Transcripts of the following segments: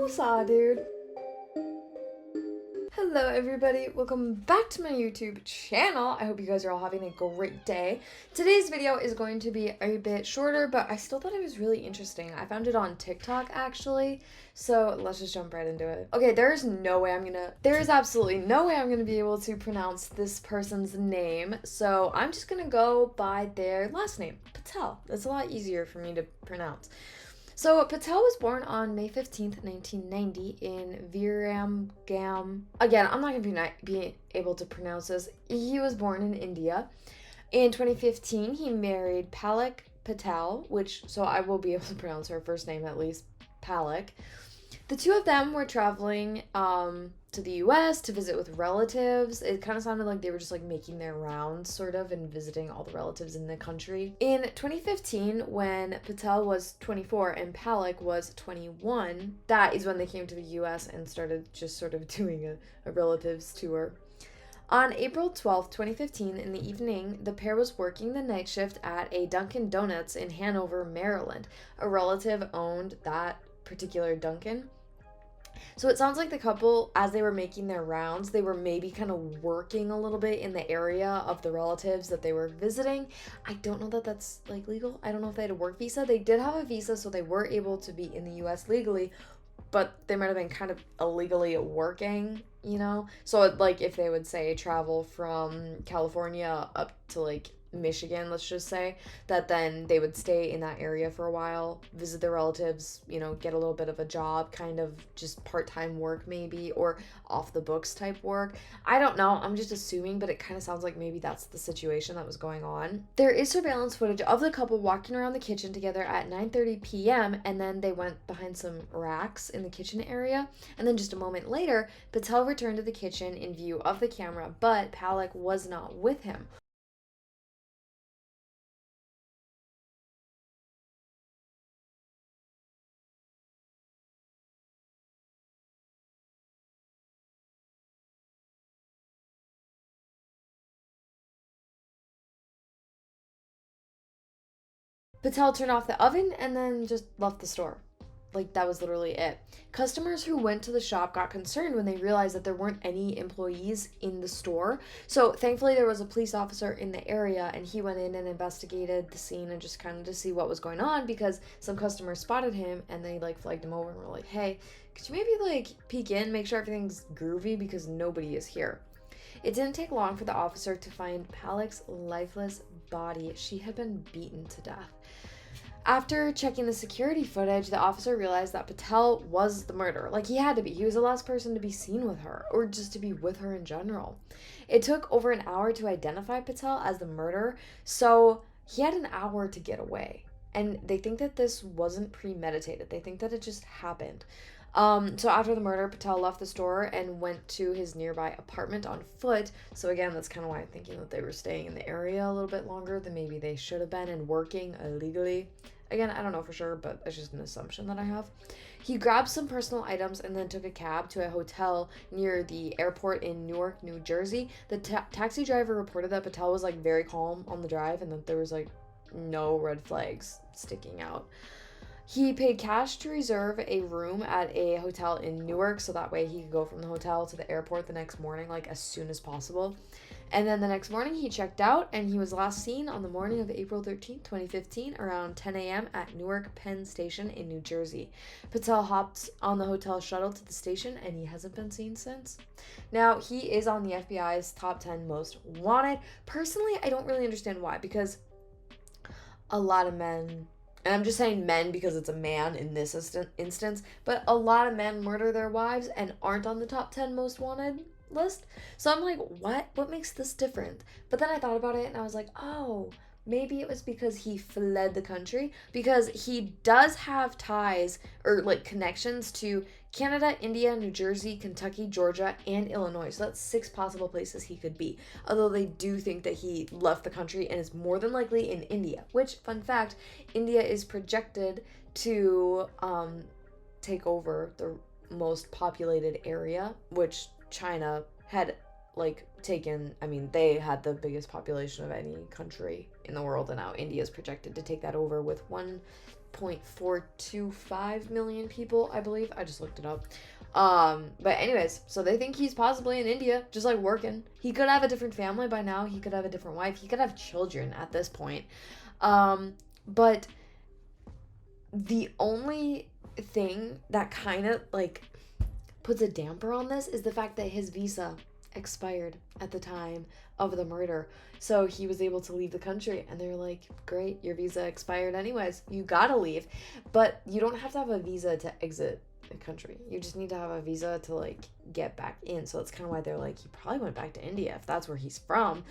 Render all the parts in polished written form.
Woosah, dude. Hello everybody, welcome back to my YouTube channel. I hope you guys are all having a great day. Today's video is going to be a bit shorter, but I still thought it was really interesting. I found it on TikTok actually, so let's just jump right into it. Okay, there is absolutely no way I'm gonna be able to pronounce this person's name, so I'm just gonna go by their last name, Patel. It's a lot easier for me to pronounce. So Patel was born on May 15th, 1990 in Viramgam. Again, I'm not going to be able to pronounce this. He was born in India. In 2015, he married Palak Patel, so I will be able to pronounce her first name at least, Palak. The two of them were traveling to the US to visit with relatives. It kind of sounded like they were just like making their rounds, sort of, and visiting all the relatives in the country. In 2015, when Patel was 24 and Palak was 21, that is when they came to the US and started just sort of doing a relatives tour. On April 12th, 2015, in the evening, the pair was working the night shift at a Dunkin' Donuts in Hanover, Maryland. A relative owned that particular Dunkin'. So it sounds like the couple, as they were making their rounds, they were maybe kind of working a little bit in the area of the relatives that they were visiting. I don't know that that's like legal. I don't know if they had a work visa. They did have a visa, so they were able to be in the US legally, but they might have been kind of illegally working, you know? So, like, if they would say travel from California up to like Michigan, let's just say, that then they would stay in that area for a while, visit their relatives, get a little bit of a job, kind of just part-time work maybe, or off the books type work. I don't know, I'm just assuming, but it kind of sounds like maybe that's the situation that was going on. There is surveillance footage of the couple walking around the kitchen together at 9:30 p.m. and then they went behind some racks in the kitchen area, and then just a moment later, Patel returned to the kitchen in view of the camera, but Palak was not with him. Patel turned off the oven and then just left the store. Like, that was literally it. Customers who went to the shop got concerned when they realized that there weren't any employees in the store. So, thankfully, there was a police officer in the area and he went in and investigated the scene and just kind of to see what was going on, because some customers spotted him and they like flagged him over and were like, hey, could you maybe like peek in, make sure everything's groovy because nobody is here. It didn't take long for the officer to find Palak's lifeless body. She had been beaten to death. After checking the security footage, the officer realized that Patel was the murderer. Like, he had to be. He was the last person to be seen with her, or just to be with her in general. It took over an hour to identify Patel as the murderer, so he had an hour to get away. And they think that this wasn't premeditated. They think that it just happened. So after the murder, Patel left the store and went to his nearby apartment on foot. So again, that's kind of why I'm thinking that they were staying in the area a little bit longer than maybe they should have been and working illegally. Again, I don't know for sure, but it's just an assumption that I have. He grabbed some personal items and then took a cab to a hotel near the airport in Newark, New Jersey. The taxi driver reported that Patel was like very calm on the drive and that there was like no red flags sticking out. He paid cash to reserve a room at a hotel in Newark, so that way he could go from the hotel to the airport the next morning, like as soon as possible. And then the next morning he checked out, and he was last seen on the morning of April 13th, 2015, around 10 a.m. at Newark Penn Station in New Jersey. Patel hopped on the hotel shuttle to the station, and he hasn't been seen since. Now, he is on the FBI's top 10 most wanted. Personally, I don't really understand why, because a lot of men, and I'm just saying men because it's a man in this instance, but a lot of men murder their wives and aren't on the top 10 most wanted list. So I'm like, what makes this different? But then I thought about it and I was like, oh, maybe it was because he fled the country, because he does have ties or like connections to Canada, India, New Jersey, Kentucky, Georgia, and Illinois. So that's 6 possible places he could be. Although they do think that he left the country and is more than likely in India, which, fun fact, India is projected to take over the most populated area, which China had like taken. I mean, they had the biggest population of any country in the world, and now India is projected to take that over with 1.425 million people, I believe. I just looked it up. But anyways, so they think he's possibly in India, just like working. He could have a different family by now. He could have a different wife. He could have children at this point. But the only thing that kind of like puts a damper on this is the fact that his visa expired at the time of the murder. So he was able to leave the country, and they're like, great, your visa expired anyways. You gotta leave. But you don't have to have a visa to exit the country. You just need to have a visa to like get back in. So that's kind of why they're like, he probably went back to India if that's where he's from.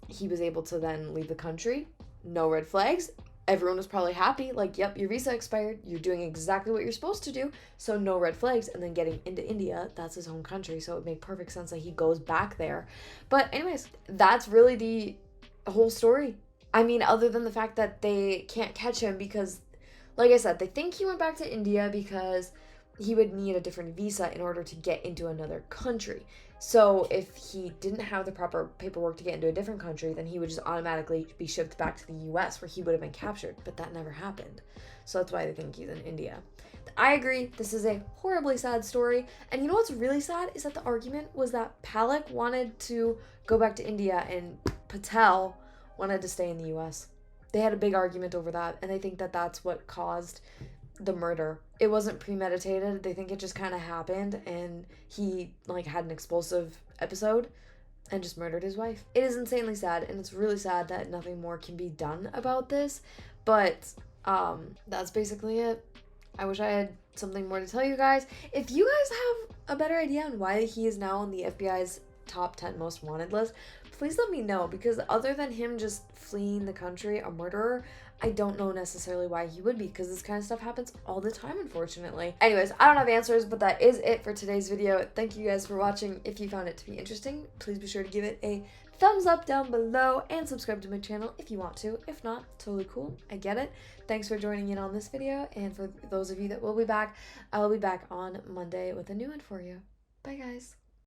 He was able to then leave the country. No red flags. Everyone was probably happy, like, yep, your visa expired, you're doing exactly what you're supposed to do, so no red flags. And then getting into India, that's his home country, so it would make perfect sense that he goes back there. But anyways, that's really the whole story. I mean, other than the fact that they can't catch him because, like I said, they think he went back to India because he would need a different visa in order to get into another country. So if he didn't have the proper paperwork to get into a different country, then he would just automatically be shipped back to the US where he would have been captured. But that never happened. So that's why they think he's in India. I agree. This is a horribly sad story. And you know what's really sad is that the argument was that Palak wanted to go back to India and Patel wanted to stay in the US. They had a big argument over that, and they think that that's what caused the murder. It wasn't premeditated. They think it just kind of happened, and he like had an explosive episode and just murdered his wife. It is insanely sad, and it's really sad that nothing more can be done about this. But that's basically it. I wish I had something more to tell you guys. If you guys have a better idea on why he is now on the FBI's top 10 most wanted list, please let me know, because other than him just fleeing the country, a murderer, I don't know necessarily why he would be, because this kind of stuff happens all the time, unfortunately. Anyways, I don't have answers, but that is it for today's video. Thank you guys for watching. If you found it to be interesting, please be sure to give it a thumbs up down below and subscribe to my channel if you want to. If not, totally cool. I get it. Thanks for joining in on this video, and for those of you that will be back, I will be back on Monday with a new one for you. Bye, guys.